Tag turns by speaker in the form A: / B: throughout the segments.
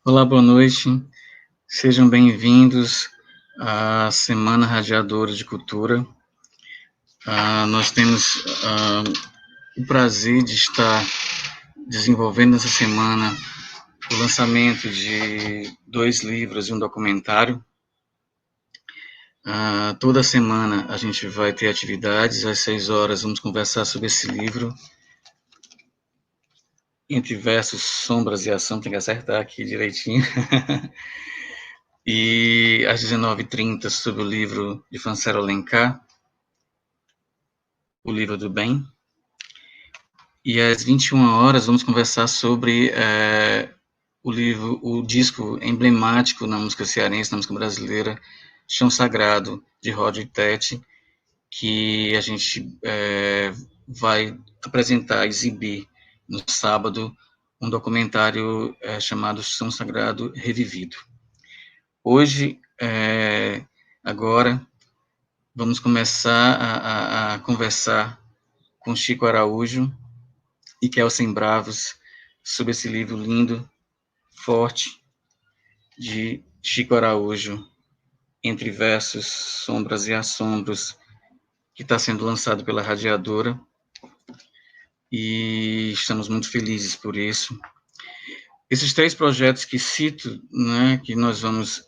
A: Olá, boa noite. Sejam bem-vindos à Semana Radiadora de Cultura. Nós temos o prazer de estar desenvolvendo nessa semana o lançamento de 2 livros e um documentário. Toda semana a gente vai ter atividades, às 6 horas vamos conversar sobre esse livro, Entre Versos, Sombras e Ação, tem que acertar aqui direitinho. E às 19h30 sobre o livro de Francisco Alencar, O Livro do Bem. E às 21 horas vamos conversar sobre o disco emblemático na música cearense, na música brasileira, Chão Sagrado, de Roger Tete, que a gente vai apresentar, exibir no sábado, um documentário chamado Chão Sagrado Revivido. Hoje, agora, vamos começar a conversar com Chico Araújo e Kelsen Bravos sobre esse livro lindo, forte, de Chico Araújo, Entre Versos, Sombras e Assombros, que está sendo lançado pela Radiadora, e estamos muito felizes por isso. Esses 3 projetos que cito, né, que nós vamos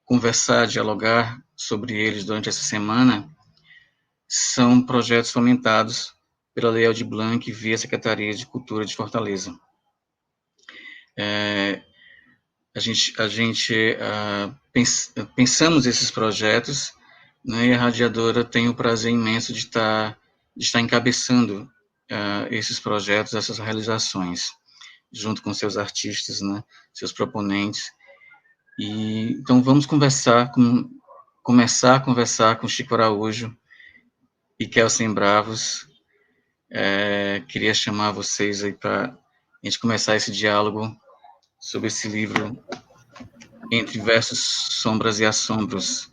A: conversar, dialogar sobre eles durante essa semana, são projetos fomentados pela Lei Aldir Blanc via Secretaria de Cultura de Fortaleza. A gente pensamos esses projetos, né, e a Radiadora tem o prazer imenso de estar encabeçando esses projetos, essas realizações, junto com seus artistas, né, seus proponentes. E então vamos começar a conversar com Chico Araújo e Kelsen Bravos. Queria chamar vocês aí para a gente começar esse diálogo sobre esse livro, Entre Versos, Sombras e Assombros.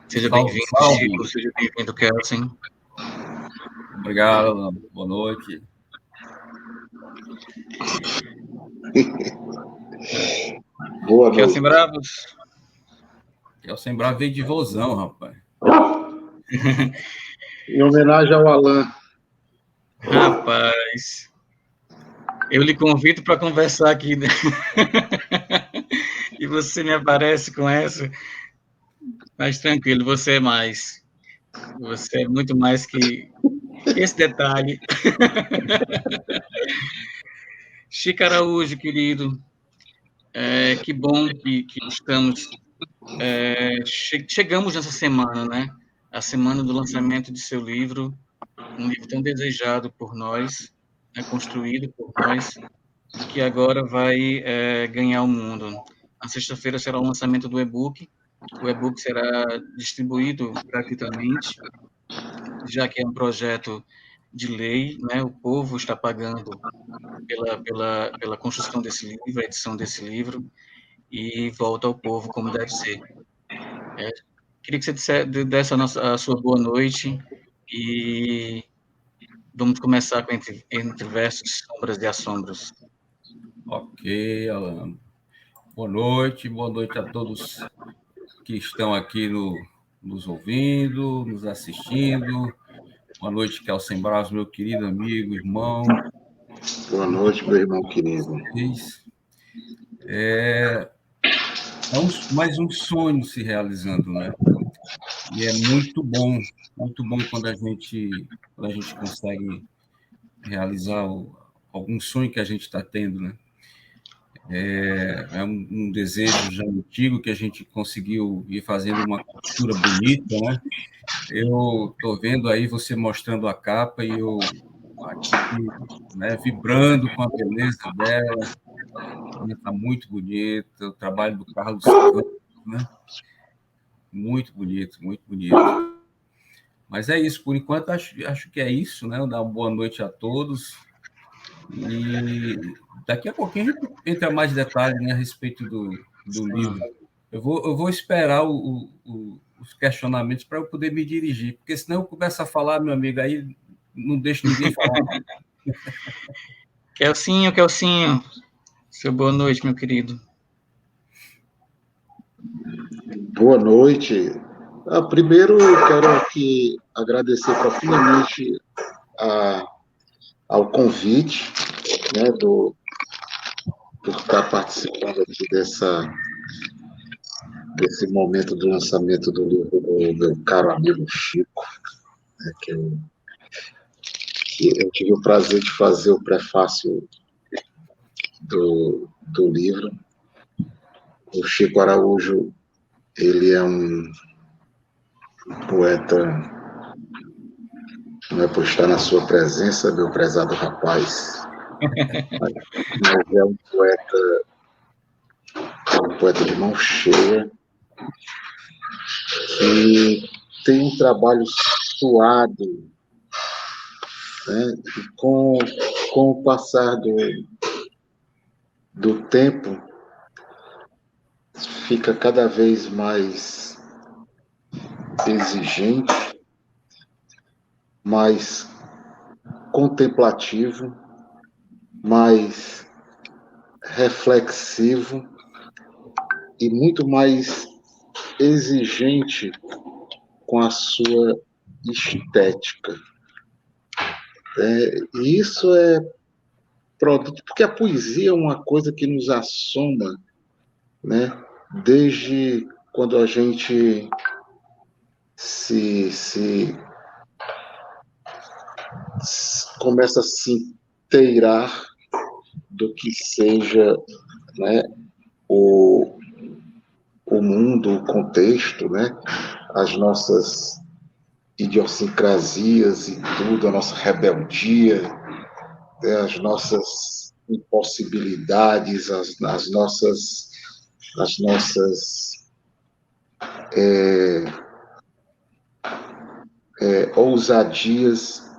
A: Seja bem-vindo, Chico. Seja bem-vindo, Kelsen.
B: Obrigado, boa noite.
C: Boa noite.
A: Kelsen Bravos.
B: Kelsen Bravos veio de Vozão, rapaz.
C: Em homenagem ao Alan.
A: Rapaz, eu lhe convido para conversar aqui, né? E você me aparece com essa. Mas tranquilo, você é mais. Você é muito mais que esse detalhe. Chico Araújo, querido, que bom que estamos... chegamos nessa semana, né? A semana do lançamento de seu livro, um livro tão desejado por nós, né, construído por nós, que agora vai ganhar o mundo. Na sexta-feira será o lançamento do e-book. O e-book será distribuído gratuitamente, já que é um projeto de lei, né? O povo está pagando pela construção desse livro, a edição desse livro, e volta ao povo como deve ser. Queria que você desse a sua boa noite e vamos começar com Entre Versos, Sombras e Assombros.
B: Ok, Alan. Boa noite a todos que estão aqui nos ouvindo, nos assistindo. Boa noite, Kelsen Bravos, meu querido amigo, irmão.
C: Boa noite, meu irmão querido.
B: Mais um sonho se realizando, né? E é muito bom quando a gente consegue realizar algum sonho que a gente está tendo, né? É um desejo já antigo que a gente conseguiu ir fazendo uma costura bonita, né? Eu estou vendo aí você mostrando a capa e eu aqui, né, vibrando com a beleza dela. Está muito bonita, o trabalho do Carlos Campos, né? Muito bonito, muito bonito. Mas é isso, por enquanto acho que é isso, né? Dar uma boa noite a todos. E daqui a pouquinho a gente entra mais detalhes, né, a respeito do livro. Eu vou esperar os questionamentos para eu poder me dirigir, porque senão eu começo a falar, meu amigo, aí não deixo ninguém falar.
A: Kelsinho. Seu boa noite, meu querido.
C: Boa noite. Primeiro, eu quero aqui agradecer profundamente ao convite, né, por estar participando aqui desse momento do lançamento do livro do meu caro amigo Chico, né, que eu tive o prazer de fazer o prefácio do livro. O Chico Araújo, ele é um poeta, não é por estar na sua presença, meu prezado rapaz, mas é um poeta de mão cheia, que tem um trabalho suado, né? E com o passar do tempo, fica cada vez mais exigente, mais contemplativo, mais reflexivo e muito mais exigente com a sua estética. E isso é produto, porque a poesia é uma coisa que nos assoma, né? Desde quando a gente se começa a se inteirar do que seja, né, o mundo, o contexto, né, as nossas idiosincrasias e tudo, a nossa rebeldia, né, as nossas impossibilidades, as nossas ousadias.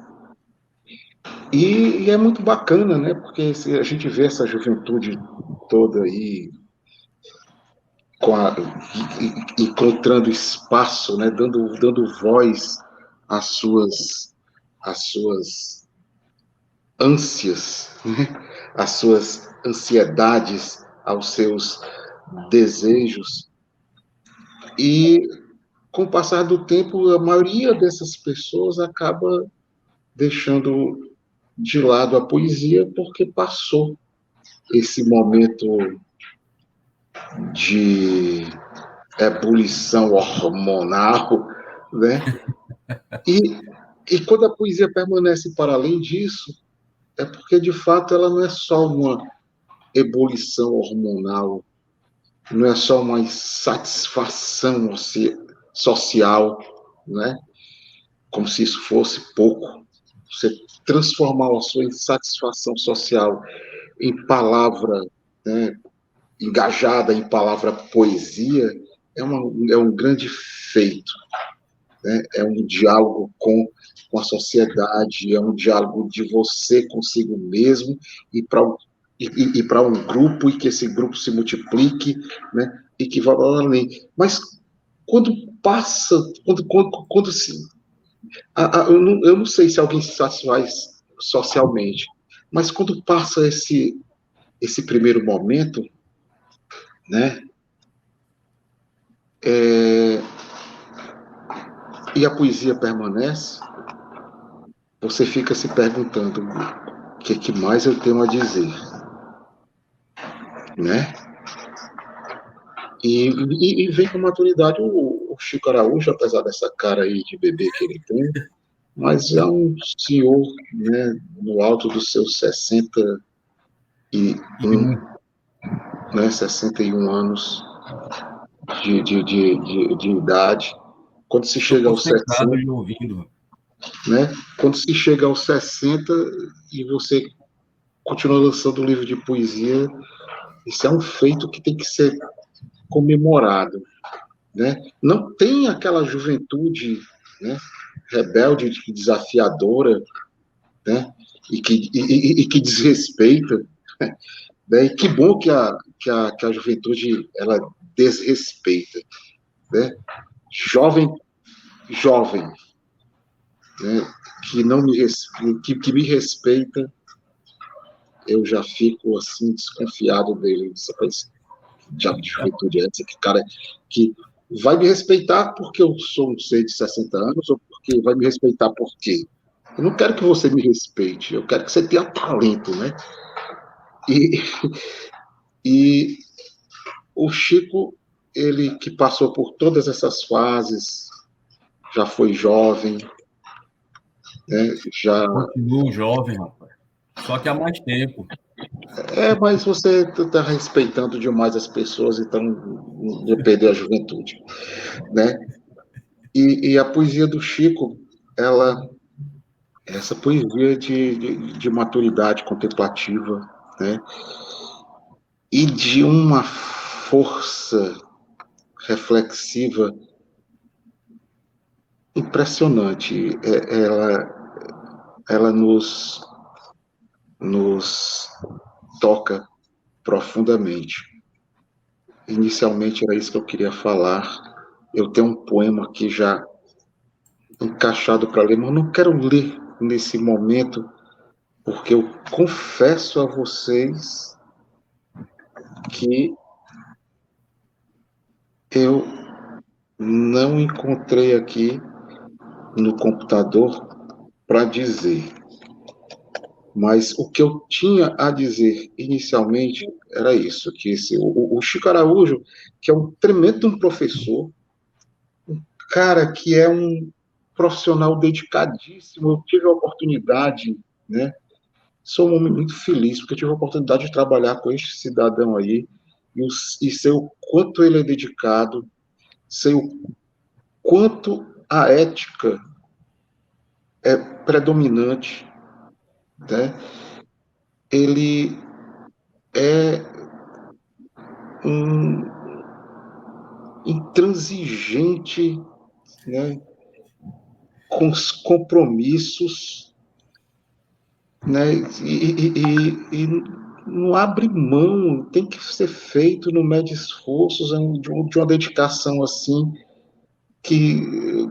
C: E é muito bacana, né? Porque a gente vê essa juventude toda aí encontrando espaço, né? Dando voz às suas ânsias, né? Às suas ansiedades, aos seus desejos. E com o passar do tempo, a maioria dessas pessoas acaba deixando de lado a poesia porque passou esse momento de ebulição hormonal, né? E quando a poesia permanece para além disso, é porque, de fato, ela não é só uma ebulição hormonal, não é só uma insatisfação social, né? Como se isso fosse pouco. Você transformar a sua insatisfação social em palavra, né, engajada em palavra poesia, é um grande feito. Né? É um diálogo com a sociedade, é um diálogo de você consigo mesmo e para um grupo, e que esse grupo se multiplique, né? E que vá além. Mas quando passa, quando se. Eu não sei se alguém se satisfaz socialmente, mas quando passa esse primeiro momento, né? E a poesia permanece, você fica se perguntando o que mais eu tenho a dizer, né? E vem com maturidade o Chico Araújo, apesar dessa cara aí de bebê que ele tem, mas é um senhor, né, no alto dos seus 61 anos de idade. Quando se chega aos 60,
B: e ouvindo.
C: né? Quando se chega aos 60 e você continua lançando um livro de poesia, isso é um feito que tem que ser comemorado, né? Não tem aquela juventude, né, rebelde, desafiadora, né, e que desrespeita, né? E que bom que a juventude ela desrespeita, né? Jovem, né, que não me respeita, que me respeita, eu já fico, assim, desconfiado dele. Esse diabo de juventude é esse? Que cara que vai me respeitar porque eu sou um ser de 60 anos ou porque vai me respeitar por quê? Eu não quero que você me respeite, eu quero que você tenha talento, né? E, e o Chico, ele que passou por todas essas fases, já foi jovem, né? Já
B: Continuo jovem, rapaz. Só que há mais tempo.
C: mas você está respeitando demais as pessoas, então não vai perder a juventude, né? E a poesia do Chico, ela, essa poesia de maturidade contemplativa, né? E de uma força reflexiva impressionante. Ela nos toca profundamente. Inicialmente era isso que eu queria falar. Eu tenho um poema aqui já encaixado para ler, mas eu não quero ler nesse momento, porque eu confesso a vocês que eu não encontrei aqui no computador para dizer. Mas o que eu tinha a dizer inicialmente era isso, que o Chico Araújo, que é um tremendo professor, um cara que é um profissional dedicadíssimo, eu tive a oportunidade, né? Sou um homem muito feliz, porque eu tive a oportunidade de trabalhar com este cidadão aí e sei o quanto ele é dedicado, sei o quanto a ética é predominante, né? Ele é um intransigente, né, com os compromissos, né, e não abre mão, tem que ser feito, não mede esforços, de uma dedicação assim, que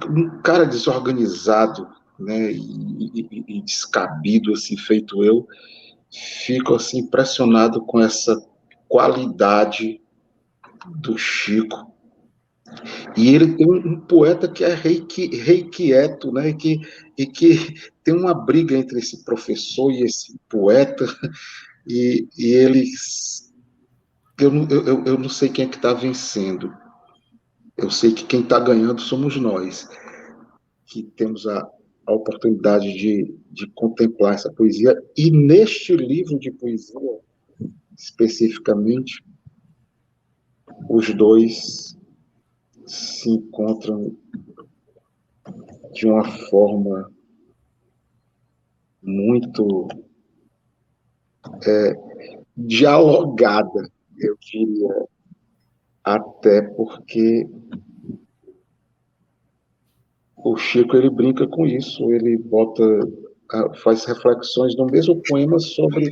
C: um cara desorganizado, né, e descabido, assim, feito eu, fico assim impressionado com essa qualidade do Chico. E ele tem um poeta que é rei quieto, né? E que tem uma briga entre esse professor e esse poeta, e eles. Eu não sei quem é que está vencendo. Eu sei que quem está ganhando somos nós, que temos a oportunidade de contemplar essa poesia. E neste livro de poesia, especificamente, os dois se encontram de uma forma muito dialogada, eu diria, até porque o Chico ele brinca com isso, ele faz reflexões no mesmo poema sobre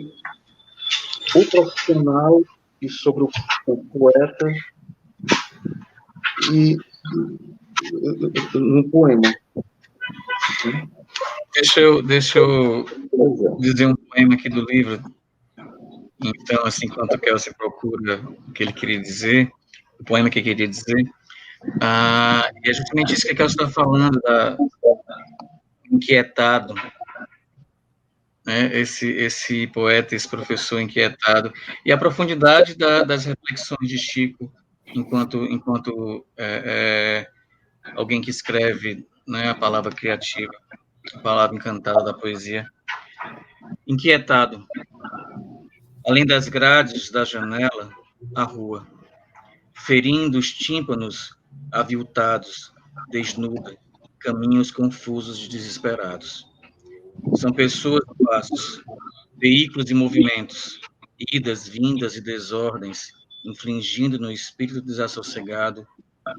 C: o profissional e sobre o poeta e um poema.
A: Deixa eu dizer um poema aqui do livro. Então, assim, enquanto o Kelsey procura o que ele queria dizer, o poema que ele queria dizer, e é justamente isso que o Kelsey está falando, inquietado, né? Esse poeta, esse professor inquietado, e a profundidade das reflexões de Chico, enquanto alguém que escreve, né, a palavra criativa, a palavra encantada da poesia. Inquietado, além das grades da janela, a rua, ferindo os tímpanos aviltados, desnuda, caminhos confusos e desesperados. São pessoas e passos, veículos e movimentos, idas, vindas e desordens, infligindo no espírito desassossegado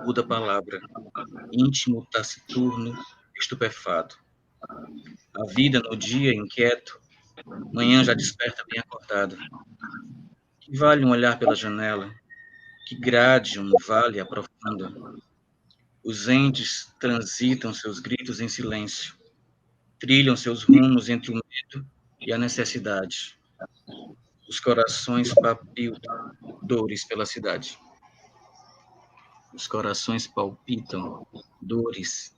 A: muda palavra, íntimo, taciturno, estupefato. A vida no dia inquieto, manhã já desperta bem acordado. Que vale um olhar pela janela? Que grade um vale aprofunda? Os entes transitam seus gritos em silêncio, trilham seus rumos entre o medo e a necessidade. Os corações palpitam dores pela cidade. Os corações palpitam dores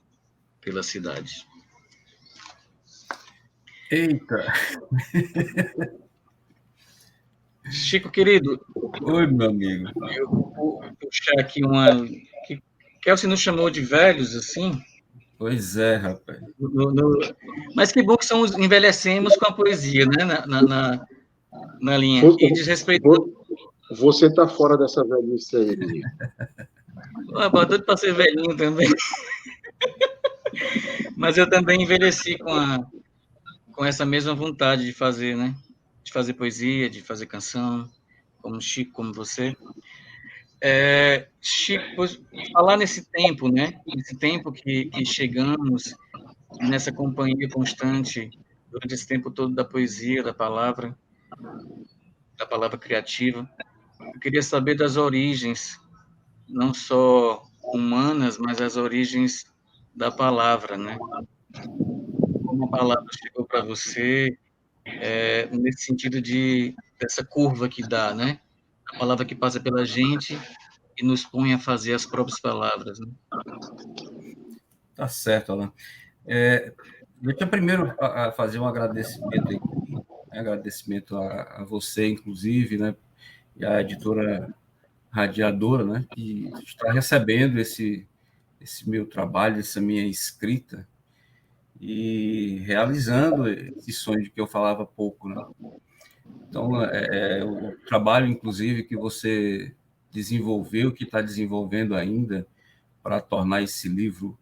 A: pela cidade.
B: Eita!
A: Chico, querido,
B: Oi, meu amigo.
A: eu vou puxar aqui uma. Que Kelsey nos chamou de velhos, assim.
B: Pois é, rapaz.
A: Mas que bom que envelhecemos com a poesia, né? Na linha. E desrespeitando.
C: Você está fora dessa velhice aí, menino.
A: Doido para ser velhinho também. Mas eu também envelheci com essa mesma vontade de fazer, né? De fazer poesia, de fazer canção, como Chico, como você. Chico, falar nesse tempo, né? Nesse tempo que chegamos, nessa companhia constante, durante esse tempo todo da poesia, da palavra criativa. Eu queria saber das origens, não só humanas, mas as origens da palavra, né? Como a palavra chegou para você, nesse sentido dessa curva que dá, né? A palavra que passa pela gente e nos põe a fazer as próprias palavras, né?
B: Tá certo, Alan. Eu quero primeiro fazer um agradecimento aqui, agradecimento a você, inclusive, né? E a editora Radiadora, né? Que está recebendo esse meu trabalho, essa minha escrita e realizando esse sonho de que eu falava há pouco, né? Então, o trabalho, inclusive, que você desenvolveu, que está desenvolvendo ainda, para tornar esse livro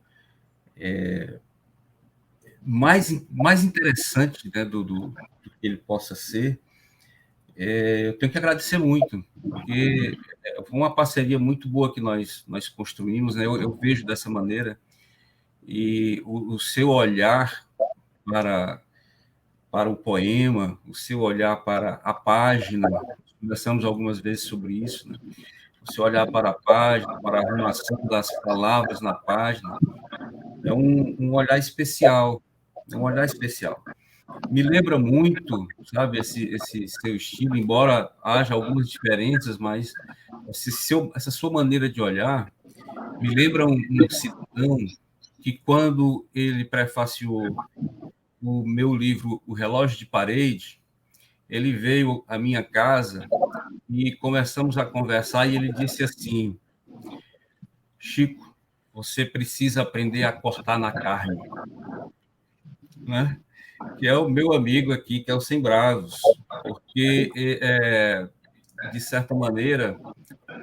B: mais interessante, né, do que ele possa ser, eu tenho que agradecer muito, porque foi uma parceria muito boa que nós construímos, né? Eu vejo dessa maneira, e o seu olhar para o poema, o seu olhar para a página, conversamos algumas vezes sobre isso, né? O seu olhar para a página, para a arrumação das palavras na página, é um olhar especial, é um olhar especial. Me lembra muito, sabe, esse seu estilo, embora haja algumas diferenças, mas essa sua maneira de olhar me lembra um cidadão que, quando ele prefaciou o meu livro O Relógio de Parede, ele veio à minha casa e começamos a conversar e ele disse assim: Chico, você precisa aprender a cortar na carne, né? Que é o meu amigo aqui, que é o Sem Bravos, porque, de certa maneira,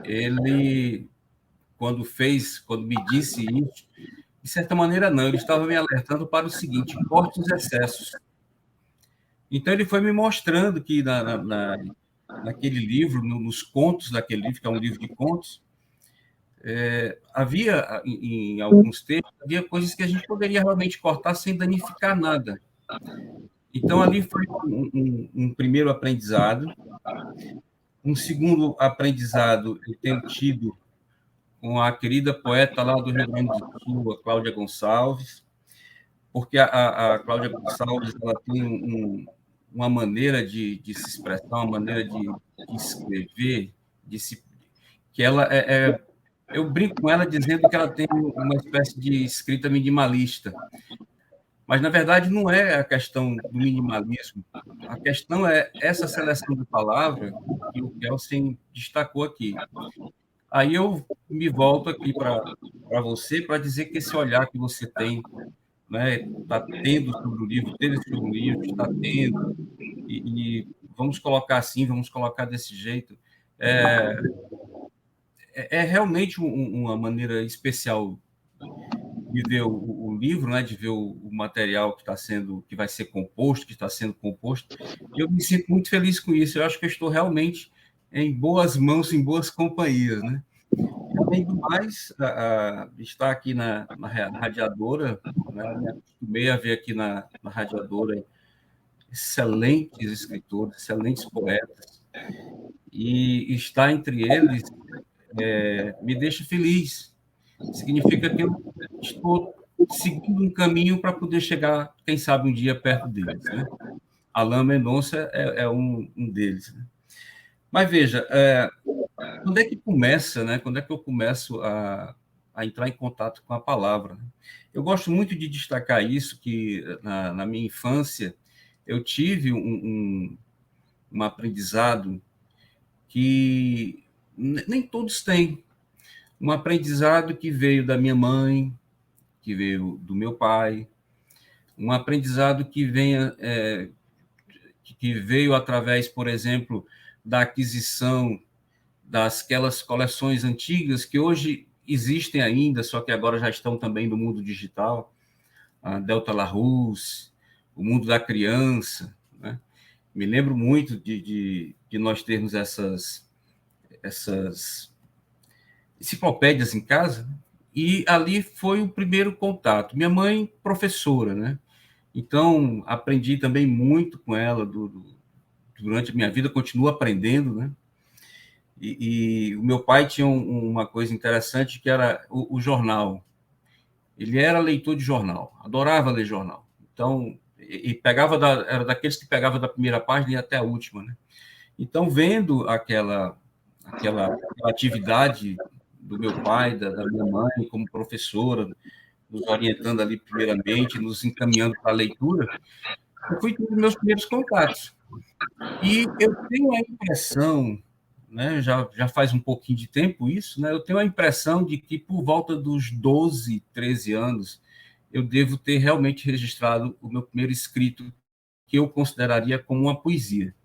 B: ele, quando me disse isso, de certa maneira não, ele estava me alertando para o seguinte: corte os excessos. Então, ele foi me mostrando que naquele livro, nos contos daquele livro, que é um livro de contos, havia, em alguns textos, havia coisas que a gente poderia realmente cortar sem danificar nada. Então, ali foi um primeiro aprendizado. Um segundo aprendizado eu tenho tido com a querida poeta lá do Rio Grande do Sul, a Cláudia Gonçalves, porque a Cláudia Gonçalves ela tem uma maneira de se expressar, uma maneira de escrever, que ela eu brinco com ela dizendo que ela tem uma espécie de escrita minimalista, mas na verdade não é a questão do minimalismo, a questão é essa seleção de palavras que o Kelsen destacou aqui. Aí eu me volto aqui para você para dizer que esse olhar que você tem, né, está tendo sobre o livro, teve sobre o livro, está tendo, e vamos colocar assim, vamos colocar desse jeito, é realmente uma maneira especial de ver o livro, né, de ver o material que vai ser composto, que está sendo composto, e eu me sinto muito feliz com isso. Eu acho que eu estou realmente em boas mãos, em boas companhias, né? Além do mais, estar aqui na Radiadora, né, me acostumei a ver aqui na Radiadora excelentes escritores, excelentes poetas, e estar entre eles me deixa feliz. Significa que eu estou seguindo um caminho para poder chegar, quem sabe, um dia perto deles, né? Alain Mendonça é um deles. Né? Mas veja, quando é que começa, né? Quando é que eu começo a entrar em contato com a palavra? Né? Eu gosto muito de destacar isso, que na minha infância eu tive um aprendizado que nem todos têm. Um aprendizado que veio da minha mãe, que veio do meu pai, um aprendizado que veio através, por exemplo, da aquisição daquelas coleções antigas que hoje existem ainda, só que agora já estão também no mundo digital, a Delta Larousse, o mundo da criança. Né? Me lembro muito de nós termos essas enciclopédias em casa, e ali foi o primeiro contato. Minha mãe, professora, né? Então, aprendi também muito com ela durante a minha vida, continuo aprendendo, né? E o meu pai tinha uma coisa interessante, que era o jornal. Ele era leitor de jornal, adorava ler jornal. Então, era daqueles que pegava da primeira página e até a última, né? Então, vendo aquela atividade do meu pai, da minha mãe, como professora, nos orientando ali primeiramente, nos encaminhando para a leitura, eu fui tendo meus primeiros contatos. E eu tenho a impressão, né, já faz um pouquinho de tempo isso, né, eu tenho a impressão de que por volta dos 12, 13 anos, eu devo ter realmente registrado o meu primeiro escrito, que eu consideraria como uma poesia.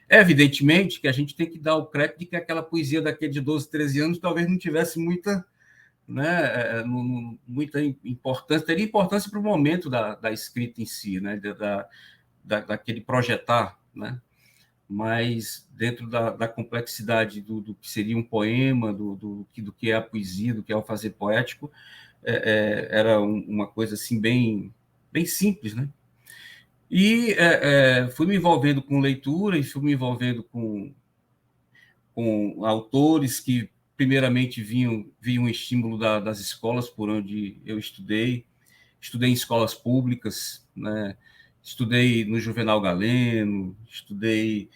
B: É evidentemente que a gente tem que dar o crédito de que aquela poesia daquele de 12, 13 anos talvez não tivesse muita, né, muita importância, teria importância para o momento da escrita em si, né, daquele projetar, né, mas dentro da complexidade do que seria um poema, do que é a poesia, do que é o fazer poético, era uma coisa assim bem simples, né? E fui me envolvendo com leitura e fui me envolvendo com autores que primeiramente vinham um estímulo das escolas por onde eu estudei em escolas públicas, né? Estudei no Juvenal Galeno, estudei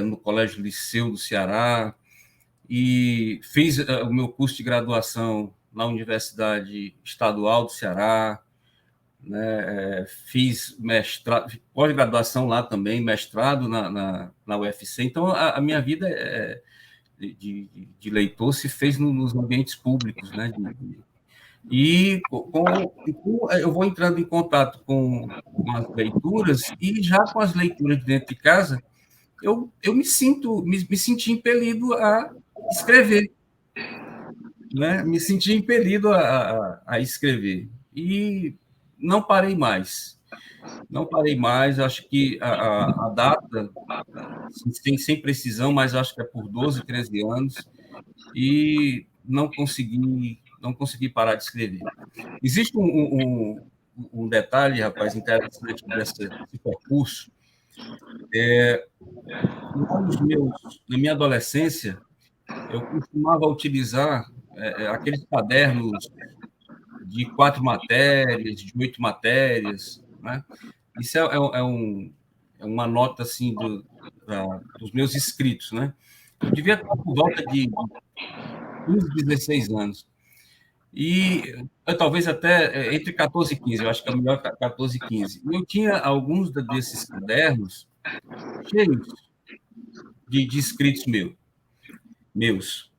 B: no Colégio Liceu do Ceará e fiz o meu curso de graduação na Universidade Estadual do Ceará, né? Fiz mestrado, pós-graduação lá também, mestrado na UFC. Então, a minha vida de leitor se fez nos ambientes públicos, né? E eu vou entrando em contato com as leituras, e já com as leituras de dentro de casa, eu me senti impelido a escrever, né? Me senti impelido a escrever. E não parei mais. Não parei mais, acho que a data, sem precisão, mas acho que é por 12, 13 anos, e não consegui parar de escrever. Existe um detalhe, rapaz, interessante desse percurso. Na minha adolescência, eu costumava utilizar aqueles cadernos de 4 matérias, de 8 matérias, né? Isso é uma nota assim dos meus escritos, né? Eu devia estar por volta de 15, 16 anos. E talvez até entre 14 e 15, eu acho que é melhor 14 e 15. E eu tinha alguns desses cadernos cheios de escritos meus.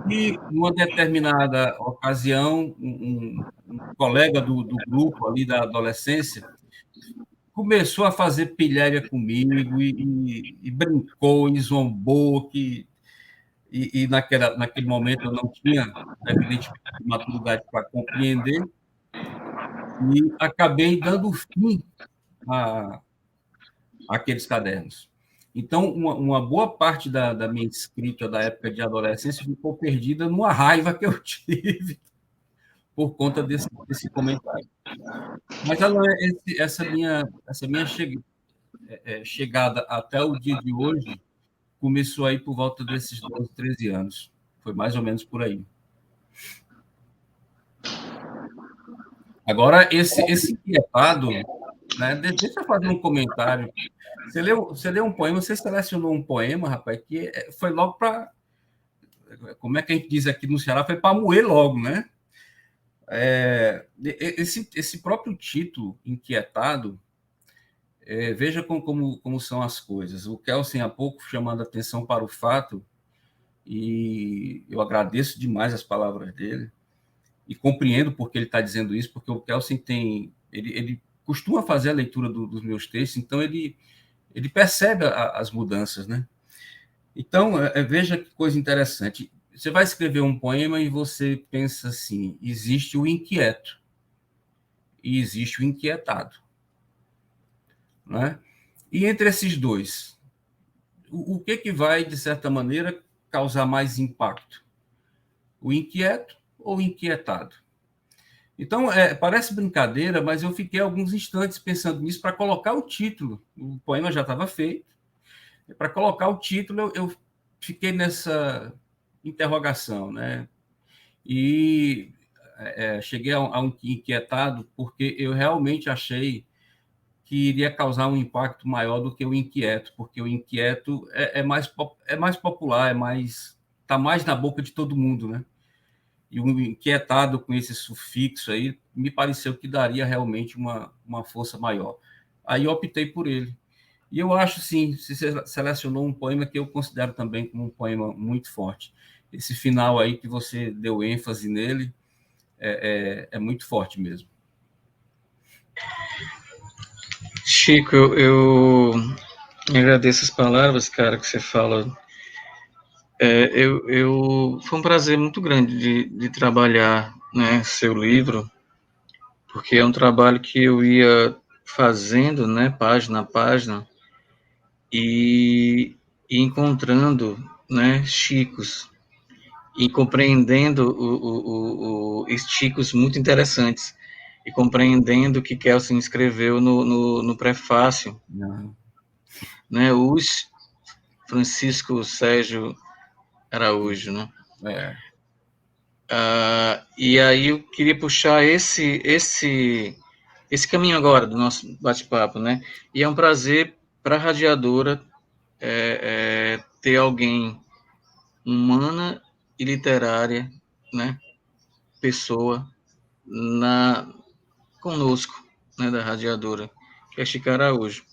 B: E, numa determinada ocasião, um colega do grupo ali da adolescência começou a fazer pilhéria comigo e brincou e zombou, e naquele momento eu não tinha, evidentemente, maturidade para compreender, e acabei dando fim àqueles cadernos. Então, uma boa parte da minha escrita da época de adolescência ficou perdida numa raiva que eu tive por conta desse comentário. Mas essa minha chegada até o dia de hoje começou aí por volta desses 12, 13 anos. Foi mais ou menos por aí. Agora, esse inquietado, né? Deixa eu fazer um comentário. Você leu um poema, você selecionou um poema, rapaz, que foi logo para... Como é que a gente diz aqui no Ceará? Foi para moer logo, né? Esse próprio título, Inquietado, veja como são as coisas. O Kelsen, há pouco, chamando a atenção para o fato, e eu agradeço demais as palavras dele, e compreendo porque ele está dizendo isso, porque o Kelsen ele costuma fazer a leitura dos meus textos, então ele percebe as mudanças, né? Então, veja que coisa interessante. Você vai escrever um poema e você pensa assim, existe o inquieto e existe o inquietado, né? E entre esses dois, o que vai, de certa maneira, causar mais impacto? O inquieto ou o inquietado? Então, parece brincadeira, mas eu fiquei alguns instantes pensando nisso para colocar o título. O poema já estava feito. Para colocar o título, eu fiquei nessa interrogação, né? E cheguei a um inquietado, porque eu realmente achei que iria causar um impacto maior do que o inquieto, porque o inquieto é mais popular, está mais na boca de todo mundo, né? E o inquietado com esse sufixo aí, me pareceu que daria realmente uma força maior. Aí eu optei por ele. E eu acho, sim, você selecionou um poema que eu considero também como um poema muito forte. Esse final aí que você deu ênfase nele é muito forte mesmo.
A: Chico, eu agradeço as palavras, cara, que você fala. Foi um prazer muito grande de trabalhar, né, seu livro, porque é um trabalho que eu ia fazendo, né, página a página, e encontrando, né, Chicos, e compreendendo Chicos muito interessantes, e compreendendo o que Kelsen escreveu no prefácio, né, os Francisco Sérgio Araújo, né? E aí eu queria puxar esse caminho agora do nosso bate-papo, né? E é um prazer para a Radiadora ter alguém humana e literária, né? Pessoa conosco, né? Da Radiadora, que é Chico Araújo.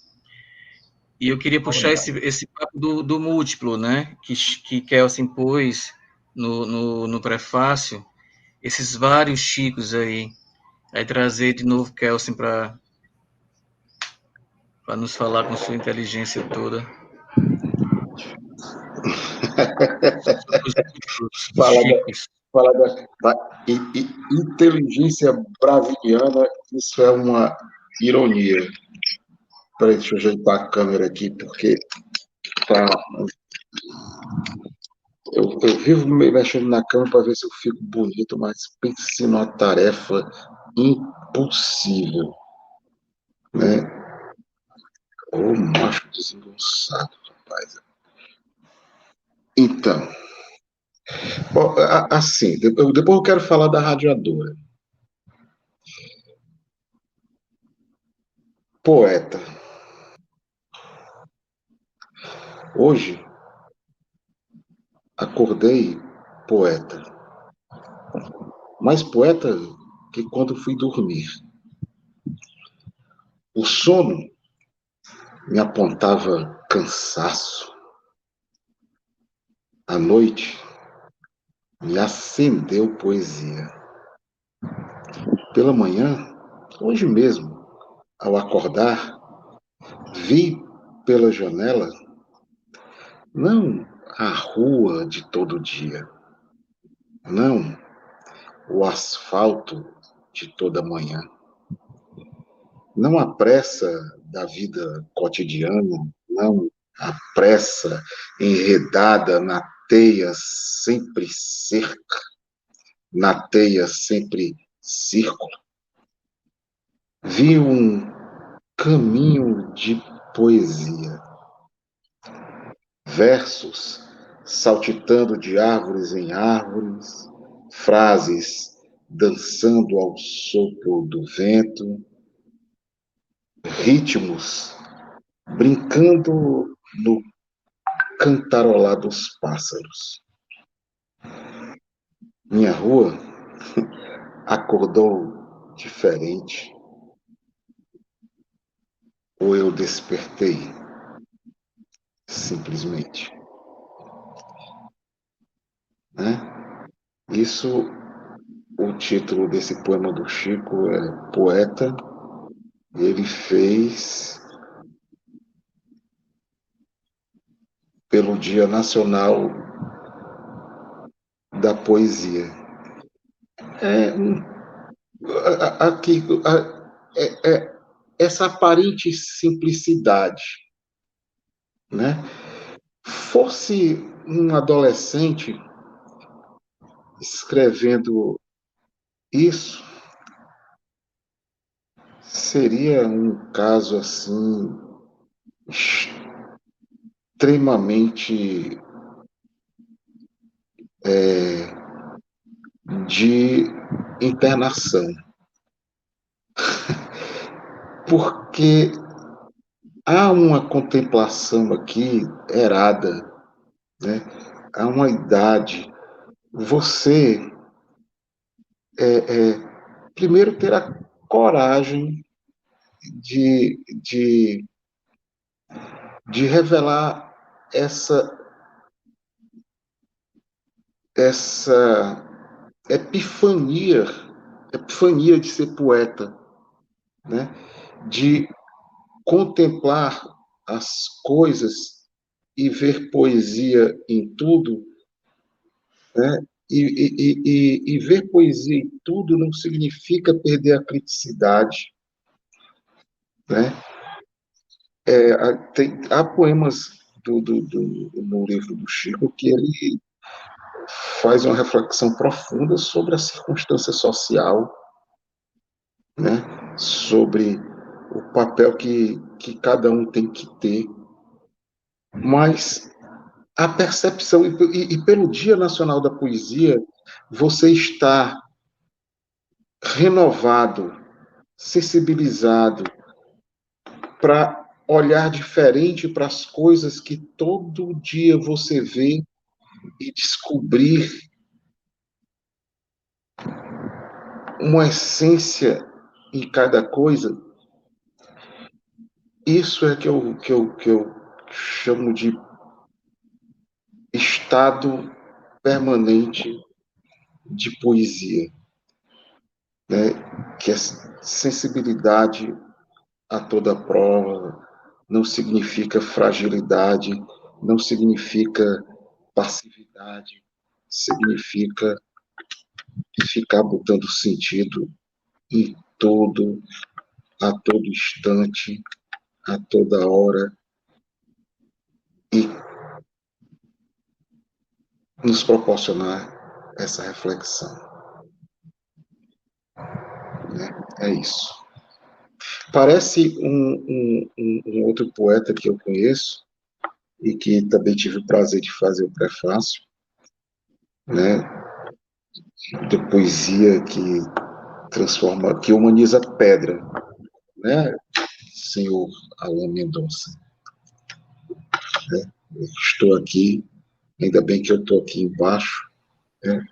A: E eu queria puxar esse papo do múltiplo, né? Que Kelsen pôs no prefácio, esses vários Chicos aí trazer de novo Kelsen para nos falar com sua inteligência toda.
C: Fala da inteligência braviliana, isso é uma ironia. Peraí, deixa eu ajeitar a câmera aqui, porque tá. Eu vivo mexendo na câmera para ver se eu fico bonito, mas pense numa tarefa impossível, né? Ô macho desengonçado, rapaz. Então, assim, depois eu quero falar da Radiadora. Poeta. Hoje, acordei poeta. Mais poeta que quando fui dormir. O sono me apontava cansaço. A noite me acendeu poesia. Pela manhã, hoje mesmo, ao acordar, vi pela janela não a rua de todo dia, não o asfalto de toda manhã, não a pressa da vida cotidiana, não a pressa enredada na teia sempre cerca, na teia sempre círculo. Vi um caminho de poesia, versos saltitando de árvores em árvores, frases dançando ao sopro do vento, ritmos, brincando no cantarolar dos pássaros. Minha rua acordou diferente, ou eu despertei simplesmente, né? Isso, o título desse poema do Chico é Poeta. Ele fez pelo Dia Nacional da Poesia. É aqui essa aparente simplicidade, né? Fosse um adolescente escrevendo isso, seria um caso assim extremamente de internação, porque há uma contemplação aqui errada, né? Há uma idade. Você primeiro ter a coragem de, de, de revelar essa epifania de ser poeta, né? De contemplar as coisas e ver poesia em tudo, né? E ver poesia em tudo não significa perder a criticidade, né? Há poemas no livro do Chico que ele faz uma reflexão profunda sobre a circunstância social, né? Sobre o papel que cada um tem que ter, mas a percepção, e pelo Dia Nacional da Poesia, você está renovado, sensibilizado para olhar diferente para as coisas que todo dia você vê e descobrir uma essência em cada coisa. Isso é que eu chamo de estado permanente de poesia, né? Que é sensibilidade a toda prova, não significa fragilidade, não significa passividade, significa ficar botando sentido em a todo instante, a toda hora, e nos proporcionar essa reflexão, né? É isso. Parece um outro poeta que eu conheço e que também tive o prazer de fazer o prefácio, né? De poesia que humaniza pedra, né? Senhor Alain Mendonça, né? Estou aqui, ainda bem que eu estou aqui embaixo, né?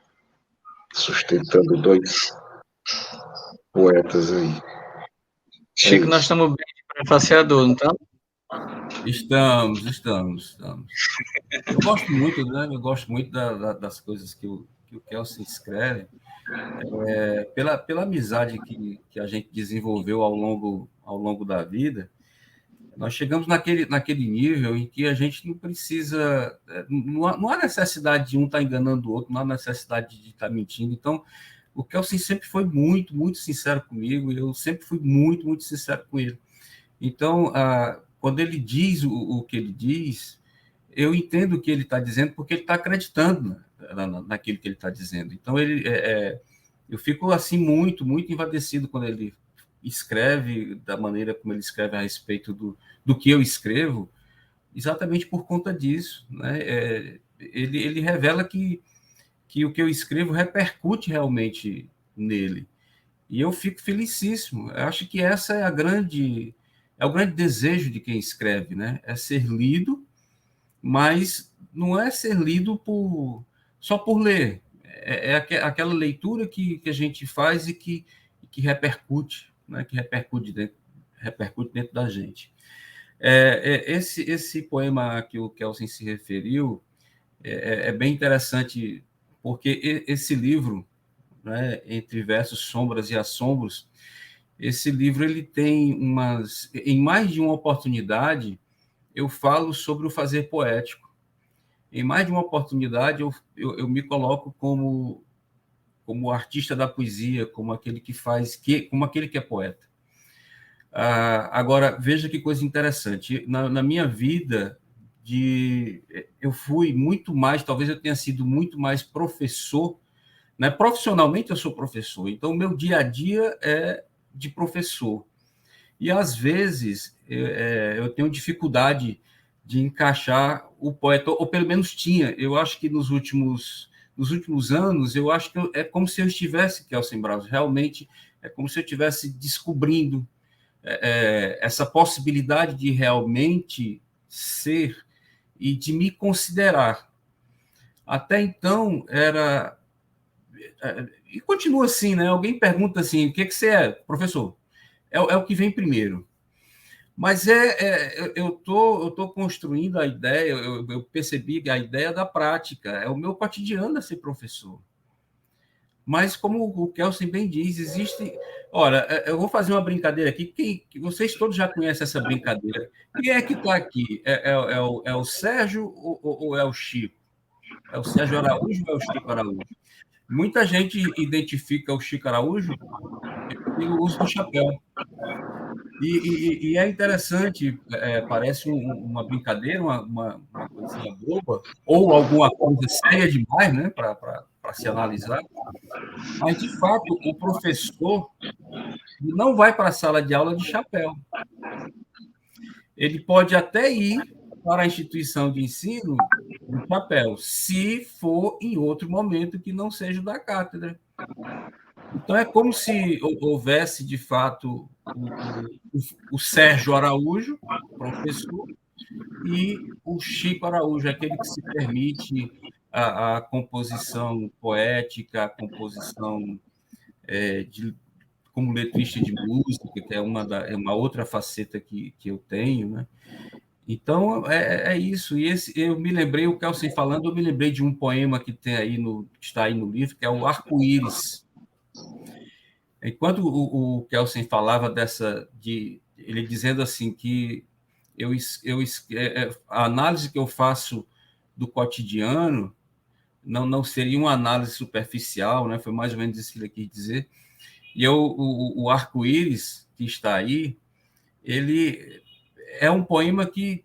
C: Sustentando dois poetas aí.
A: Chico, nós estamos bem de prefaciador, não estamos?
B: Estamos. Eu gosto muito, né? Eu gosto muito das coisas que o Kelsen escreve, pela amizade que a gente desenvolveu ao longo da vida. Nós chegamos naquele nível em que a gente não precisa, não há necessidade de um estar enganando o outro, não há necessidade de estar mentindo. Então, o Kelsen sempre foi muito, muito sincero comigo, e eu sempre fui muito, muito sincero com ele. Então, quando ele diz o que ele diz, eu entendo o que ele está dizendo, porque ele está acreditando naquilo que ele está dizendo. Então, eu fico assim muito, muito envadecido quando ele escreve da maneira como ele escreve a respeito do que eu escrevo, exatamente por conta disso, né? Ele revela que o que eu escrevo repercute realmente nele. E eu fico felicíssimo. Eu acho que essa é a grande é o grande desejo de quem escreve, né? É ser lido, mas não é ser lido só por ler. É aquela leitura que a gente faz e que repercute, né? Que repercute dentro da gente. Esse poema que o Kelsen se referiu é bem interessante, porque esse livro, né, Entre Versos, Sombras e Assombros, esse livro ele tem em mais de uma oportunidade, eu falo sobre o fazer poético. Em mais de uma oportunidade, eu me coloco como artista da poesia, como aquele como aquele que é poeta. Agora, veja que coisa interessante. Na minha vida, eu fui muito mais, talvez eu tenha sido muito mais professor, né? Profissionalmente, eu sou professor, então o meu dia a dia é de professor. E, às vezes, eu tenho dificuldade de encaixar o poeta, ou pelo menos tinha. Eu acho que nos últimos anos, eu acho que é como se eu estivesse, Kelsen Braz, realmente é como se eu estivesse descobrindo essa possibilidade de realmente ser e de me considerar. Até então, e continua assim, né? Alguém pergunta assim, o que você é? Professor, é o que vem primeiro. Mas eu tô construindo a ideia, eu percebi a ideia da prática, é o meu cotidiano a ser professor. Mas, como o Kelsen bem diz, existe... Olha, eu vou fazer uma brincadeira aqui, que vocês todos já conhecem essa brincadeira. Quem é que está aqui? É o Sérgio ou é o Chico? É o Sérgio Araújo ou é o Chico Araújo? Muita gente identifica o Chico Araújo pelo uso do chapéu. E é interessante, parece uma brincadeira, uma coisinha boba, ou alguma coisa séria demais, né, para se analisar, mas, de fato, o professor não vai para a sala de aula de chapéu. Ele pode até ir para a instituição de ensino de chapéu, se for em outro momento que não seja o da cátedra. Então, é como se houvesse, de fato, o Sérgio Araújo, professor, e o Chico Araújo, aquele que se permite a composição poética, a composição como letrista de música, que é uma outra faceta que eu tenho, né? Então, é isso. E eu me lembrei, o Kelsen falando, eu me lembrei de um poema que está aí no livro, que é o Arco-Íris. Enquanto o Kelsen falava ele dizendo assim que a análise que eu faço do cotidiano não seria uma análise superficial, né? Foi mais ou menos isso que ele quis dizer. E o Arco-Íris, que está aí, ele é um poema que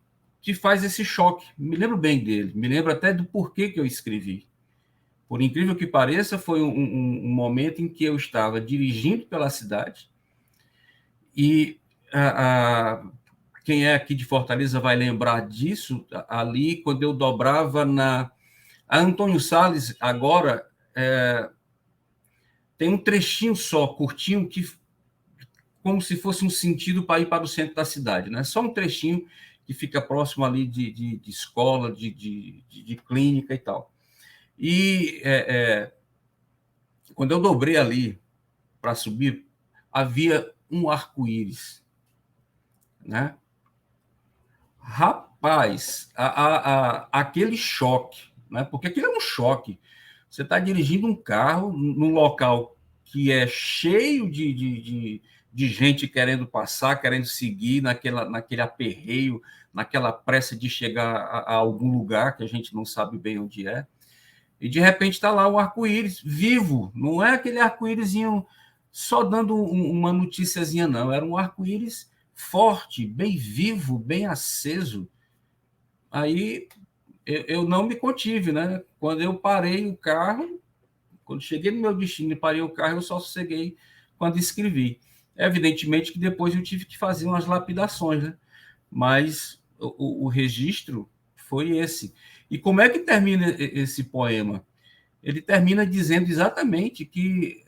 B: faz esse choque. Me lembro bem dele, me lembro até do porquê que eu escrevi. Por incrível que pareça, foi um momento em que eu estava dirigindo pela cidade e quem é aqui de Fortaleza vai lembrar disso, ali, quando eu dobrava a Antônio Salles, agora, tem um trechinho só, curtinho, como se fosse um sentido para ir para o centro da cidade, né? Só um trechinho que fica próximo ali de escola, de clínica e tal. E quando eu dobrei ali para subir, havia um arco-íris, né? Rapaz, aquele choque, né? Porque aquilo é um choque. Você está dirigindo um carro num local que é cheio de gente querendo passar, querendo seguir naquele aperreio, naquela pressa de chegar a algum lugar que a gente não sabe bem onde é. E, de repente, está lá o arco-íris vivo. Não é aquele arco-írisinho só dando uma noticiazinha, não. Era um arco-íris forte, bem vivo, bem aceso. Aí eu não me contive, né? Quando eu parei o carro, quando cheguei no meu destino e parei o carro, eu só sosseguei quando escrevi. Evidentemente que depois eu tive que fazer umas lapidações, né? Mas o registro foi esse. E como é que termina esse poema? Ele termina dizendo exatamente que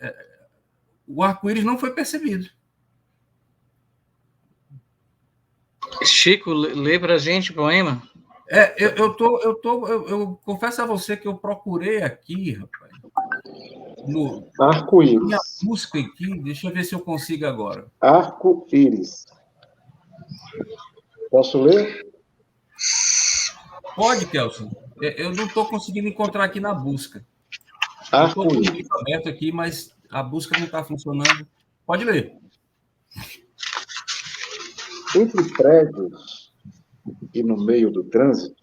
B: o arco-íris não foi percebido.
A: Chico, lê para a gente o poema.
B: Eu confesso a você que eu procurei aqui, rapaz, minha
C: Arco-íris.
B: busca aqui, deixa eu ver se eu consigo agora.
C: Arco-íris. Posso ler?
B: Pode, Kelson. Eu não estou conseguindo encontrar aqui na busca. Eu estou com o
C: Arco-íris.
B: livro aberto aqui, mas a busca não está funcionando. Pode ler.
C: Entre prédios e no meio do trânsito,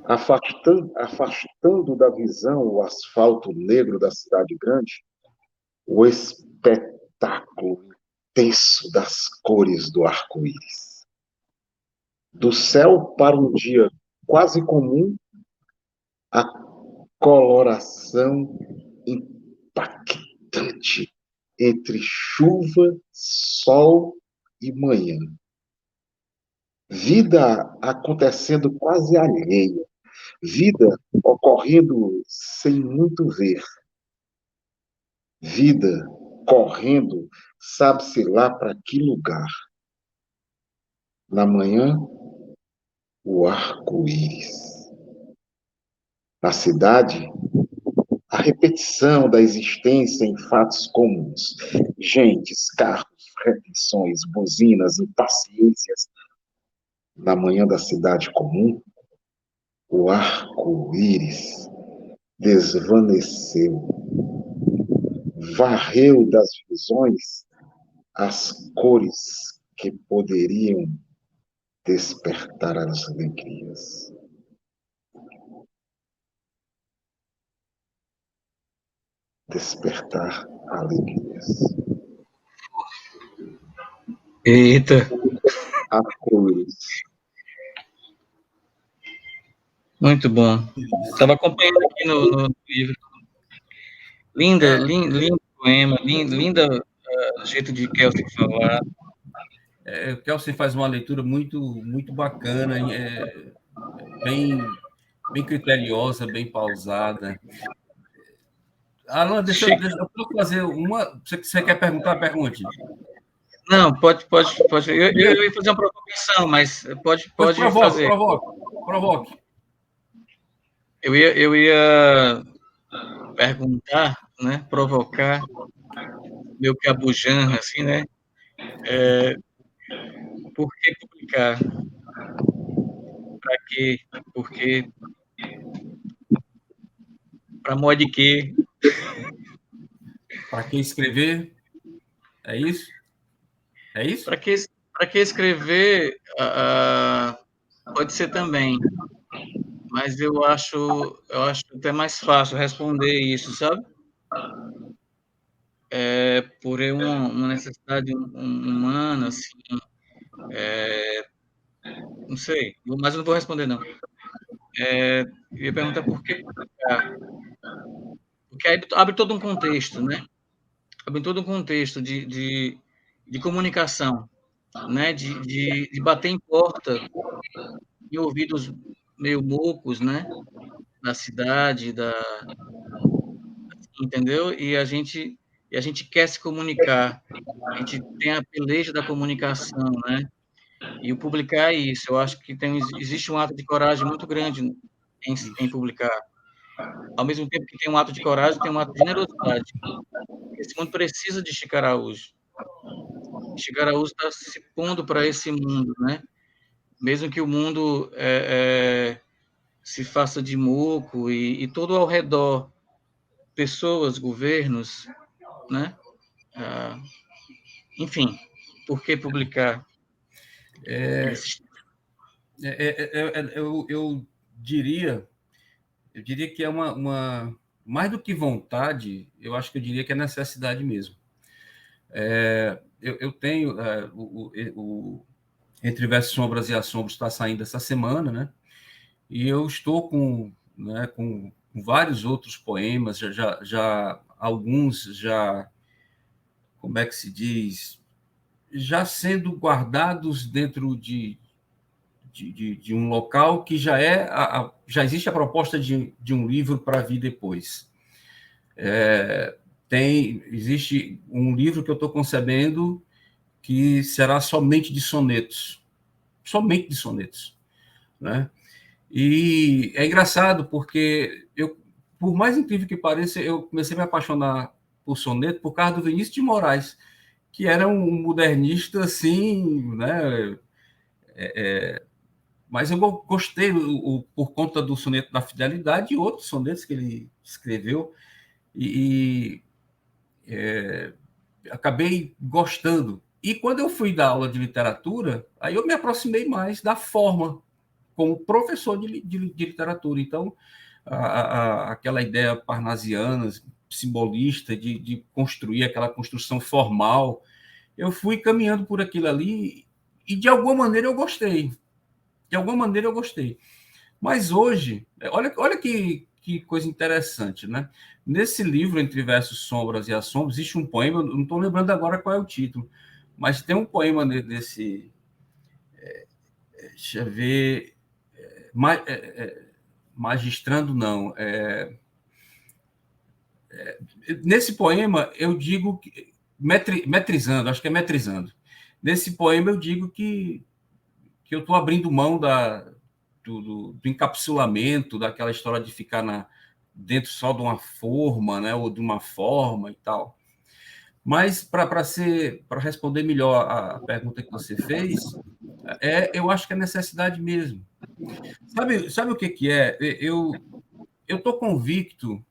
C: afastando da visão o asfalto negro da cidade grande, o espetáculo intenso das cores do arco-íris. Do céu para um dia quase comum, a coloração impactante entre chuva, sol e manhã. Vida acontecendo quase alheia, vida ocorrendo sem muito ver, vida correndo, sabe-se lá para que lugar. Na manhã, o arco-íris. Na cidade, a repetição da existência em fatos comuns. Gentes, carros, refeições, buzinas, impaciências. Na manhã da cidade comum, o arco-íris desvaneceu, varreu das visões as cores que poderiam despertar as alegrias. Despertar alegrias.
A: Eita,
C: Arco-íris.
A: muito bom. Estava acompanhando aqui no livro. Lindo poema, linda jeito de Kelsey falar.
B: O Kelsen faz uma leitura muito bacana, bem criteriosa, bem pausada. Alan, deixa eu fazer uma. Você quer perguntar? Pergunte.
A: Não, pode. Eu ia fazer uma provocação, mas pode fazer.
B: Provoque.
A: Eu ia perguntar, né? Provocar, meu cabujan, assim, né? Por que publicar? Para quê? Porque para mod de quê?
B: Para que escrever? É isso? É isso?
A: Para que escrever? Pode ser também, mas eu acho até mais fácil responder isso, sabe? Por uma necessidade humana, assim, não sei, mas eu não vou responder, não. Eu ia perguntar por que publicar, porque aí abre todo um contexto, né? Abre todo um contexto de comunicação, né? De bater em porta, em ouvidos meio mocos, né? Da cidade, entendeu? E a gente quer se comunicar, a gente tem a peleja da comunicação, né? E o publicar é isso. Eu acho que existe um ato de coragem muito grande em publicar. Ao mesmo tempo que tem um ato de coragem, tem um ato de generosidade. Esse mundo precisa de Chico Araújo. Chico Araújo está se pondo para esse mundo, né? Mesmo que o mundo se faça de muco e todo ao redor, pessoas, governos, né? Enfim, por que publicar?
B: Eu diria que é mais do que vontade, eu acho que eu diria que é necessidade mesmo. Eu tenho Entre Versos, Sombras e Assombros está saindo essa semana, né? E eu estou com vários outros poemas, alguns já, como é que se diz, já sendo guardados dentro de um local que já existe a proposta de um livro para vir depois. Existe um livro que eu estou concebendo que será somente de sonetos. Somente de sonetos, né? E é engraçado porque por mais incrível que pareça, eu comecei a me apaixonar por soneto por causa do Vinícius de Moraes, que era um modernista assim, né? Mas eu gostei por conta do soneto da Fidelidade e outros sonetos que ele escreveu e acabei gostando. E quando eu fui dar aula de literatura, aí eu me aproximei mais da forma como professor de literatura. Então, aquela ideia parnasiana, simbolista, de construir aquela construção formal, eu fui caminhando por aquilo ali e, de alguma maneira, eu gostei. De alguma maneira, eu gostei. Mas hoje, olha que coisa interessante, né? Nesse livro, Entre Versos, Sombras e Assombros, existe um poema, eu não estou lembrando agora qual é o título, mas tem um poema desse... deixa eu ver... magistrando, não. Nesse poema, eu digo... metrizando, acho que é metrizando. Nesse poema, eu digo que eu estou abrindo mão do encapsulamento, daquela história de ficar dentro só de uma forma, né, ou de uma forma e tal. Mas, para responder melhor a pergunta que você fez, eu acho que é necessidade mesmo. Sabe o que é? Eu estou convicto,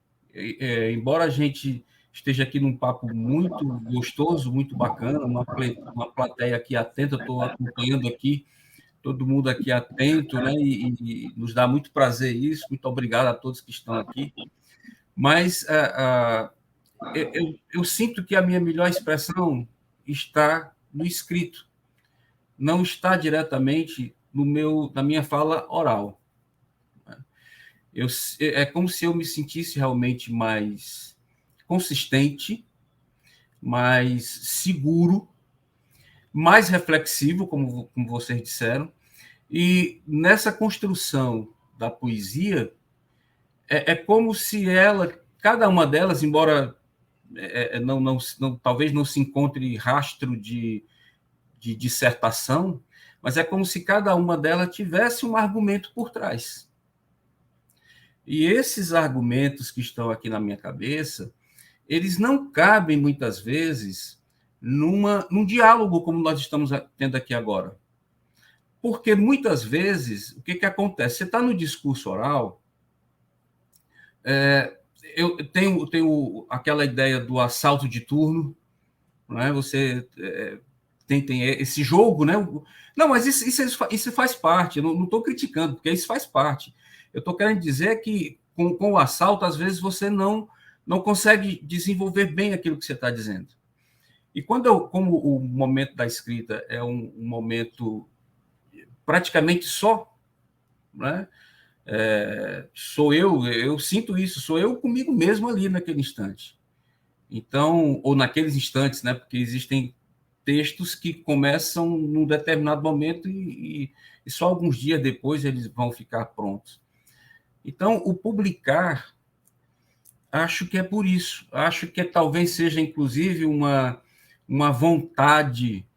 B: embora a gente esteja aqui num papo muito gostoso, muito bacana, uma plateia aqui atenta, eu estou acompanhando aqui, todo mundo aqui atento, né? E nos dá muito prazer isso. Muito obrigado a todos que estão aqui. Mas eu sinto que a minha melhor expressão está no escrito, não está diretamente na minha fala oral. É como se eu me sentisse realmente mais consistente, mais seguro, mais reflexivo, como vocês disseram. E nessa construção da poesia, é como se cada uma delas, embora talvez não se encontre rastro de dissertação, mas é como se cada uma delas tivesse um argumento por trás. E esses argumentos que estão aqui na minha cabeça, eles não cabem, muitas vezes, num diálogo como nós estamos tendo aqui agora. Porque, muitas vezes, o que acontece? Você está no discurso oral, eu tenho aquela ideia do assalto de turno, né? Você tem esse jogo, né? Não, mas isso faz parte, eu não estou criticando, porque isso faz parte. Eu estou querendo dizer que, com o assalto, às vezes, você não consegue desenvolver bem aquilo que você está dizendo. E como o momento da escrita é um momento praticamente só, né? Sou eu sinto isso, sou eu comigo mesmo ali naquele instante. Então, ou naqueles instantes, né? Porque existem textos que começam num determinado momento e só alguns dias depois eles vão ficar prontos. Então, o publicar, acho que é por isso. Acho que talvez seja, inclusive, uma vontade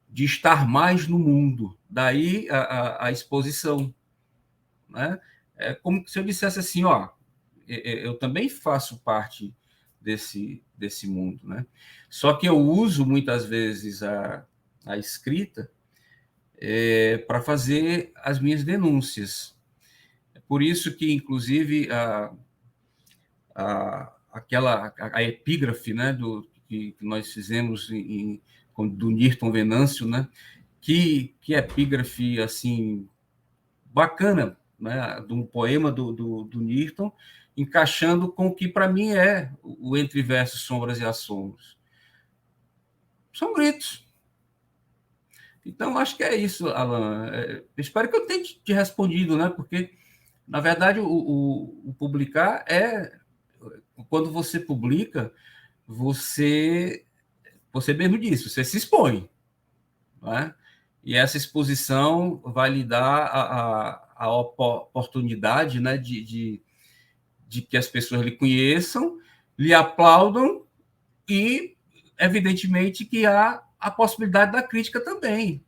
B: de estar mais no mundo. Daí a exposição, né? É como se eu dissesse assim, eu também faço parte desse mundo, né? Só que eu uso muitas vezes a escrita para fazer as minhas denúncias. É por isso que, inclusive, a epígrafe, né, que nós fizemos do Nirton Venâncio, né? Que epígrafe assim bacana, né, de um poema do Nirton, encaixando com o que para mim é o Entre Versos, Sombras e Assombros. São gritos. Então, acho que é isso, Alan. Espero que eu tenha te respondido, né? Porque, na verdade, o publicar quando você publica, você mesmo disse, você se expõe, né? E essa exposição vai lhe dar a oportunidade, né, de que as pessoas lhe conheçam, lhe aplaudam e, evidentemente, que há a possibilidade da crítica também.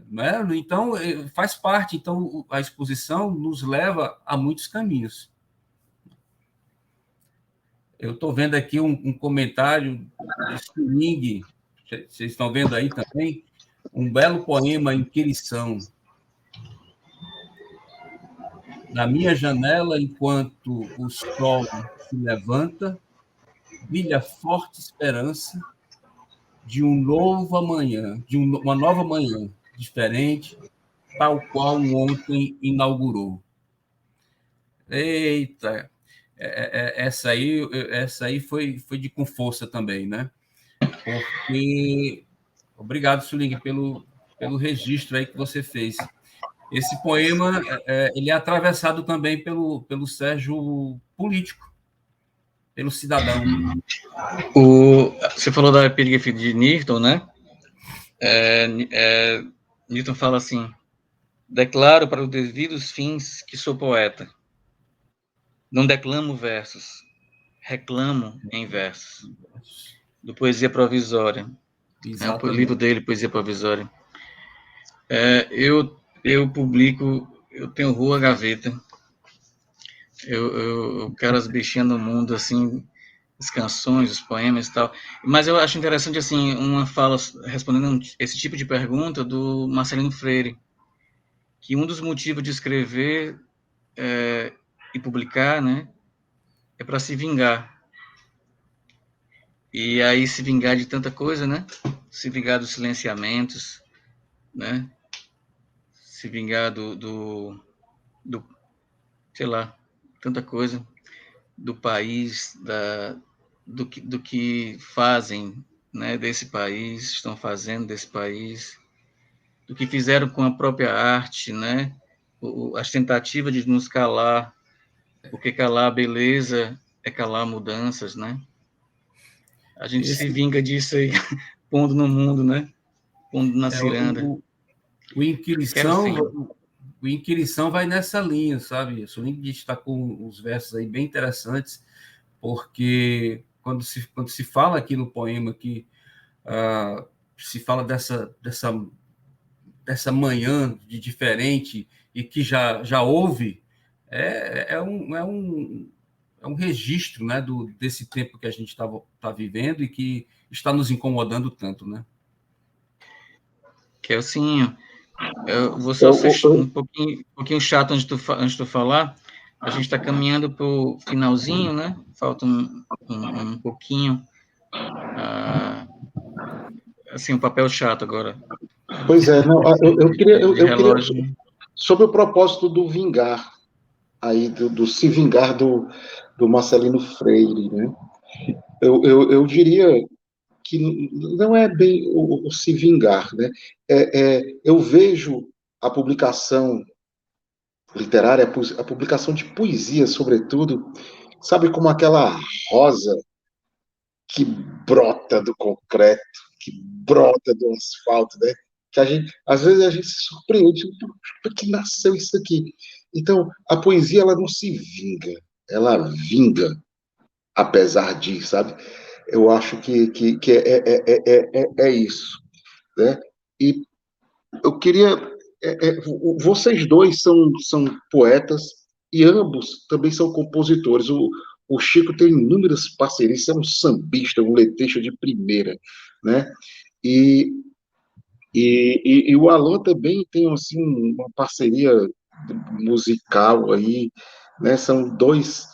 B: Né? Então, faz parte. Então, a exposição nos leva a muitos caminhos. Eu estou vendo aqui um comentário de Swing, vocês estão vendo aí também? Um belo poema, Inquirição. Na minha janela, enquanto o sol se levanta, brilha forte esperança de um novo amanhã, uma nova manhã, diferente, tal qual ontem inaugurou. Eita, essa aí foi de com força também, né? Porque obrigado, Suling, pelo registro aí que você fez. Esse poema ele é atravessado também pelo Sérgio político, pelo cidadão.
A: Você falou da epígrafe de Newton, né? Newton fala assim: declaro para os devidos fins que sou poeta. Não declamo versos, reclamo em versos. Do Poesia Provisória. É um livro dele, Poesia Provisória. Eu publico, eu tenho Rua Gaveta. Eu quero as bichinhas no mundo, assim, as canções, os poemas e tal. Mas eu acho interessante, assim, uma fala respondendo esse tipo de pergunta do Marcelino Freire, que um dos motivos de escrever e publicar, né, é para se vingar. E aí se vingar de tanta coisa, né? Se vingar dos silenciamentos, né? Se vingar do sei lá, tanta coisa, do país, do que fazem, né, desse país, estão fazendo desse país, do que fizeram com a própria arte, né? As tentativas de nos calar, porque calar a beleza é calar mudanças, né? A gente se vinga disso aí, pondo no mundo, né? Pondo na ciranda.
B: O Inquirição vai nessa linha, sabe? O Suling destacou os versos aí bem interessantes, porque quando se fala aqui no poema que se fala dessa manhã de diferente e que já houve, é um registro, né, desse tempo que a gente tá vivendo e que está nos incomodando tanto, né?
A: Kelsinho, eu vou só ser um pouquinho chato antes de tu falar. A gente está caminhando para o finalzinho, né? Falta um pouquinho. Assim, um papel chato agora.
C: Pois é, não, eu queria
A: relógio.
C: sobre o propósito do vingar, aí, do se vingar do Marcelino Freire, né? Eu diria que não é bem o se vingar, né? Eu vejo a publicação literária, a publicação de poesia, sobretudo, sabe, como aquela rosa que brota do concreto, que brota do asfalto, né? Que às vezes a gente se surpreende, por que nasceu isso aqui? Então, a poesia, ela não se vinga, ela vinga, apesar de, sabe? Eu acho que é isso, né? E eu queria... vocês dois são poetas e ambos também são compositores. O Chico tem inúmeras parcerias, é um sambista, um letreiro de primeira, né? E, e o Alan também tem assim uma parceria musical aí, né? São dois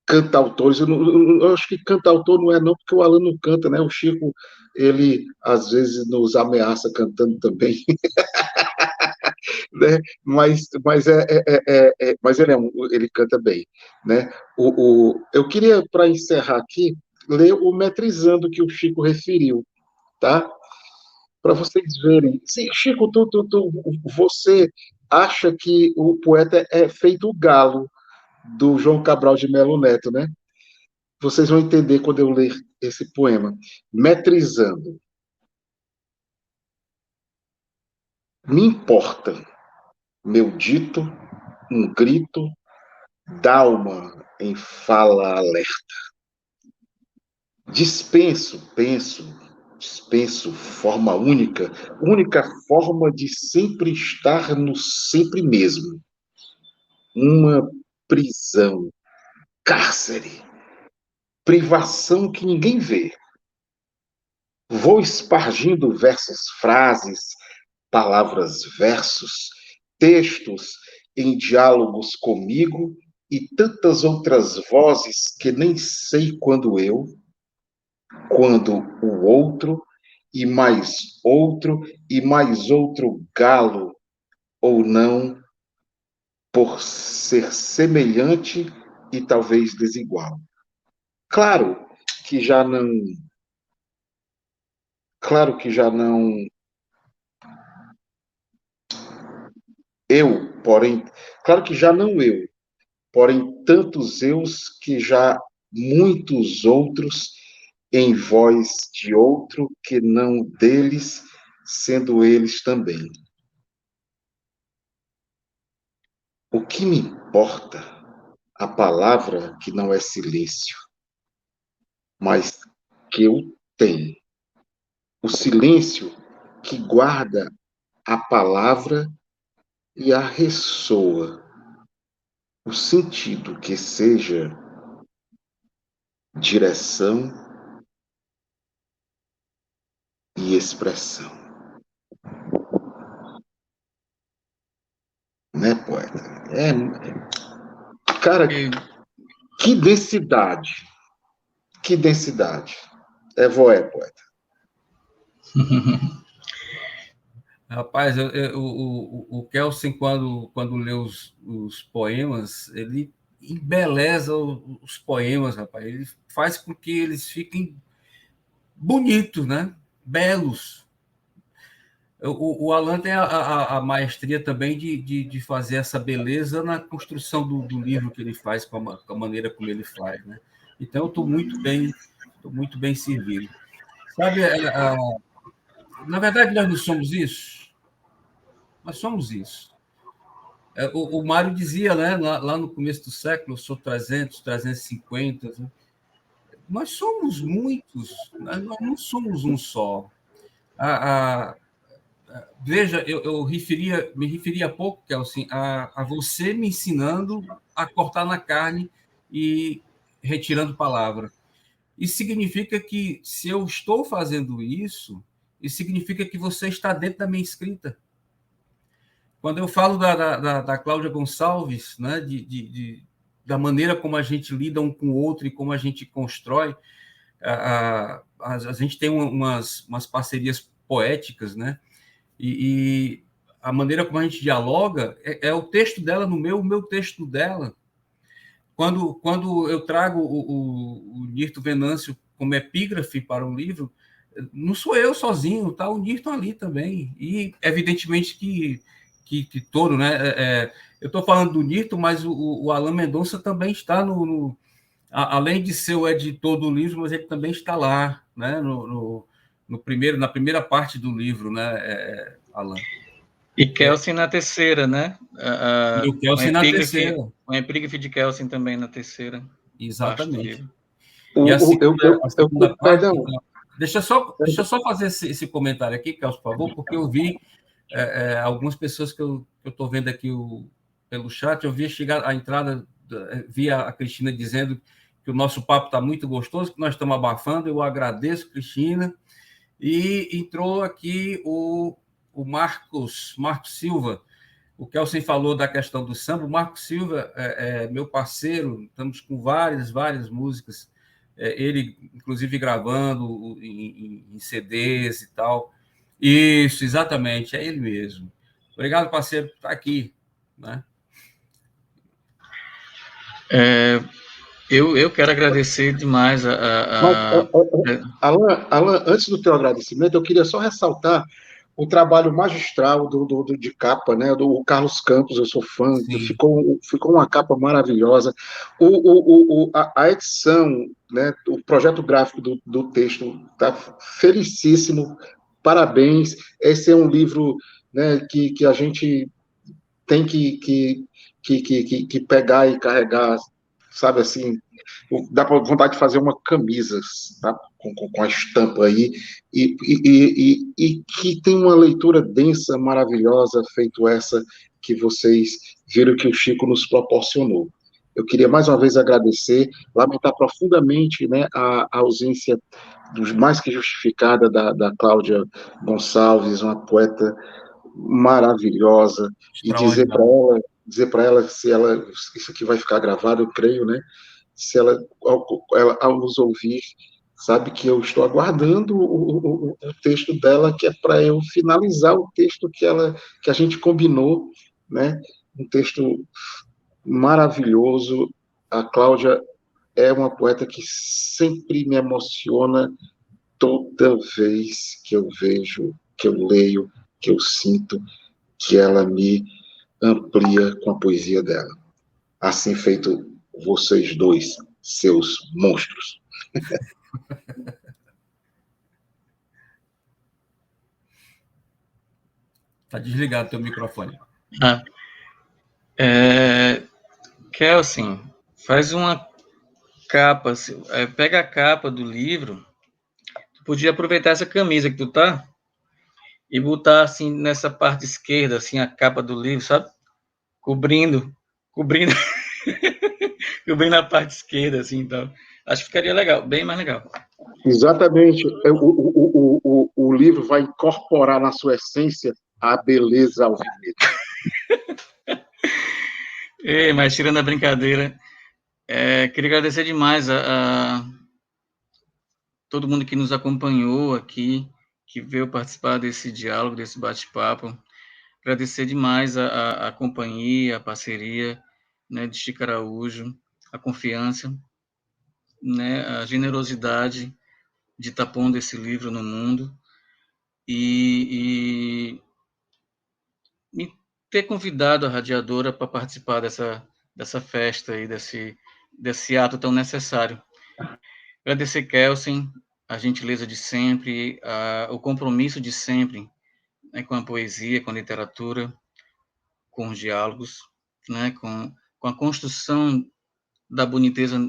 C: cantautores. Eu acho que cantautor não é não, porque o Alan não canta, né? O Chico, ele às vezes nos ameaça cantando também, né? Mas ele canta bem, né? Eu queria, para encerrar aqui, ler o Metrizando que o Chico referiu, tá? Para vocês verem. Sim, Chico, você acha que o poeta é feito o galo do João Cabral de Melo Neto, né? Vocês vão entender quando eu ler esse poema. Metrizando. Me importa, meu dito, um grito, d'alma em fala alerta. dispenso forma única, única forma de sempre estar no sempre mesmo. Uma prisão, cárcere, privação que ninguém vê. Vou espargindo versos, frases, palavras, versos, textos em diálogos comigo e tantas outras vozes que nem sei quando o outro, e mais outro galo ou não, por ser semelhante e talvez desigual. Claro que já não, claro que já não porém, claro que já não porém tantos eus que já muitos outros em voz de outro que não deles, sendo eles também. O que me importa a palavra que não é silêncio, mas que eu tenho. O silêncio que guarda a palavra e a ressoa. O sentido que seja direção e expressão. Né, poeta? Cara, que densidade. Que densidade. Poeta.
B: Rapaz, o Kelsen, quando lê os poemas, ele embeleza os poemas, rapaz. Ele faz com que eles fiquem bonitos, né? Belos. O Alan tem a maestria também de fazer essa beleza na construção do livro que ele faz, com a maneira como ele faz, né? Então, eu estou muito bem servido. Sabe, na verdade, nós não somos isso. Nós somos isso. O Mário dizia, né, lá no começo do século, eu sou 300, 350. Né? Nós somos muitos, nós não somos um só. Veja, eu me referi há pouco, Kelsen, a você me ensinando a cortar na carne e retirando palavra. Isso significa que, se eu estou fazendo isso significa que você está dentro da minha escrita. Quando eu falo da Cláudia Gonçalves, né, da maneira como a gente lida um com o outro e como a gente constrói, a gente tem umas parcerias poéticas, né? E a maneira como a gente dialoga é o texto dela no meu, o meu texto dela. Quando eu trago o Nirto Venâncio como epígrafe para o livro, não sou eu sozinho, tá o Nirton ali também. E, evidentemente, que todo, né? Eu estou falando do Nirton, mas o Alan Mendonça também está além de ser o editor do livro, mas ele também está lá, né? Na primeira parte do livro, né, Alan?
A: E Kelsen na terceira, né?
B: E o Kelsen na terceira.
A: Um epígrafe de Kelsen também na terceira.
B: Exatamente.
A: E
B: a segunda parte... Deixa eu só fazer esse comentário aqui, Kelsen, por favor, porque eu vi algumas pessoas que eu estou vendo aqui pelo chat, eu vi chegar a entrada, vi a Cristina dizendo que o nosso papo está muito gostoso, que nós estamos abafando, eu agradeço, Cristina, e entrou aqui o Marcos Silva. O Kelsen falou da questão do samba. O Marcos Silva é meu parceiro, estamos com várias músicas, ele, inclusive, gravando em CDs e tal. Isso, exatamente, é ele mesmo. Obrigado, parceiro, por estar aqui. Né?
A: Eu quero agradecer demais
C: Alan, antes do teu agradecimento, eu queria só ressaltar o trabalho magistral de capa, né? Do Carlos Campos, eu sou fã, ficou uma capa maravilhosa. A edição, né? O projeto gráfico do texto está felicíssimo, parabéns. Esse é um livro, né, que a gente tem que pegar e carregar sabe assim, dá para vontade de fazer uma camisa, tá? Com a estampa aí, e que tem uma leitura densa, maravilhosa, feito essa que vocês viram que o Chico nos proporcionou. Eu queria mais uma vez agradecer, lamentar profundamente, né, a ausência dos mais que justificada da Cláudia Gonçalves, uma poeta maravilhosa, e dizer para ela se ela, isso aqui vai ficar gravado, eu creio, né? Se ela ao nos ouvir, sabe que eu estou aguardando o texto dela, que é para eu finalizar o texto que a gente combinou, né? Um texto maravilhoso. A Cláudia é uma poeta que sempre me emociona toda vez que eu vejo, que eu leio, que eu sinto que ela me amplia com a poesia dela. Assim feito vocês dois, seus monstros.
B: Está desligado teu microfone.
A: Kelsen, faz uma capa, pega a capa do livro, tu podia aproveitar essa camisa que tu tá e botar assim nessa parte esquerda, assim, a capa do livro, sabe? Cobrindo, cobrindo a parte esquerda, assim, então. Acho que ficaria legal, bem mais legal.
C: Exatamente. O livro vai incorporar na sua essência a beleza alvinegra.
A: Ei, mas tirando a brincadeira, queria agradecer demais a todo mundo que nos acompanhou aqui, que veio participar desse diálogo, desse bate-papo. Agradecer demais a companhia, a parceria, né, de Chico Araújo, a confiança, né, a generosidade de estar pondo esse livro no mundo e me ter convidado a Radiadora para participar dessa festa aí, desse ato tão necessário. Agradecer, Kelsen, a gentileza de sempre, o compromisso de sempre, né, com a poesia, com a literatura, com os diálogos, né, com a construção da boniteza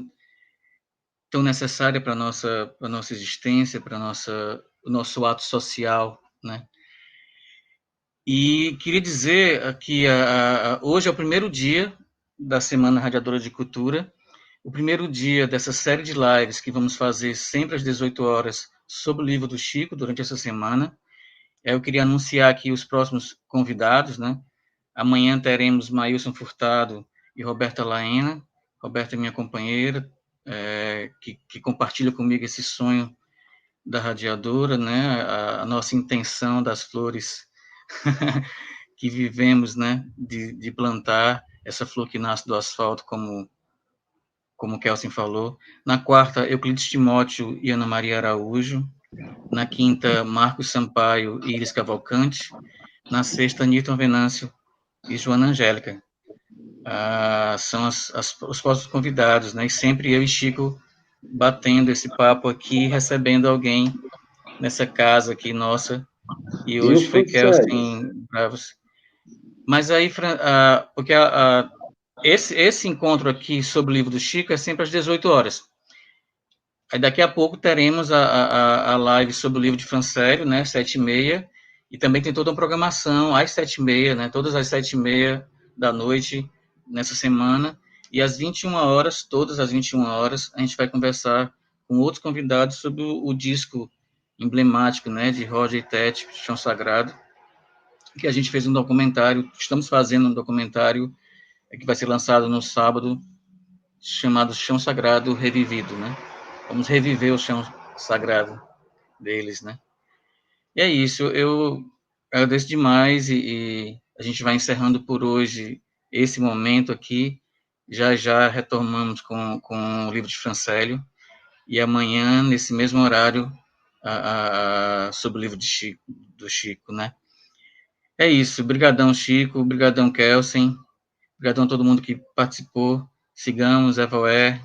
A: tão necessária para a nossa existência, para o nosso ato social, né? E queria dizer que hoje é o primeiro dia da Semana Radiadora de Cultura, o primeiro dia dessa série de lives que vamos fazer sempre às 18 horas sobre o livro do Chico durante essa semana. Eu queria anunciar aqui os próximos convidados, né? Amanhã teremos Maílson Furtado e Roberta Laena. Roberta é minha companheira, que compartilha comigo esse sonho da radiadora, né? A nossa intenção das flores que vivemos, né? De plantar essa flor que nasce do asfalto, como o Kelsen falou. Na quarta, Euclides Timóteo e Ana Maria Araújo. Na quinta, Marcos Sampaio e Iris Cavalcante. Na sexta, Newton Venâncio e Joana Angélica. São os próximos convidados, né? E sempre eu e Chico batendo esse papo aqui, recebendo alguém nessa casa aqui nossa. E
C: E o
A: hoje foi
C: Francélio?
A: Kelsen Bravos. Mas aí, porque esse encontro aqui sobre o livro do Chico é sempre às 18 horas. Aí daqui a pouco teremos a live sobre o livro de Francélio, né, 7h30, e também tem toda uma programação às 7h30, né, todas às 7h30 da noite nessa semana, e às 21 horas, todas às 21 horas, a gente vai conversar com outros convidados sobre o disco emblemático, né, de Roger e Tete, Chão Sagrado, que a gente fez um documentário, estamos fazendo um documentário que vai ser lançado no sábado, chamado Chão Sagrado Revivido, né? Vamos reviver o chão sagrado deles, né? E é isso, eu agradeço demais e a gente vai encerrando por hoje esse momento aqui. Já já retomamos com o livro de Francélio e amanhã, nesse mesmo horário, sobre o livro do Chico, né? É isso, brigadão Chico, brigadão Kelsen, brigadão a todo mundo que participou, sigamos, Evoé.